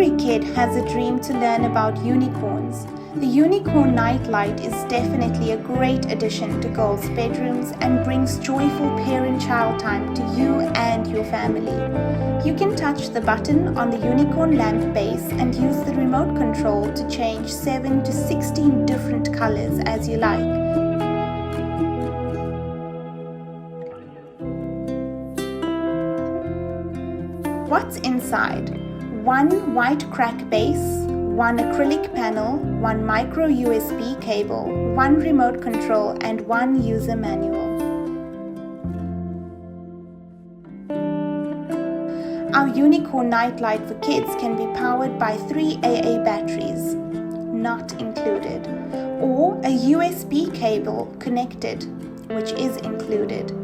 Every kid has a dream to learn about unicorns. The unicorn nightlight is definitely a great addition to girls' bedrooms and brings joyful parent-child time to you and your family. You can touch the button on the unicorn lamp base and use the remote control to change 7 to 16 different colors as you like. What's inside? One white crack base, one acrylic panel, one micro USB cable, one remote control, and one user manual. Our unicorn nightlight for kids can be powered by 3 AA batteries, not included, or a USB cable connected, which is included.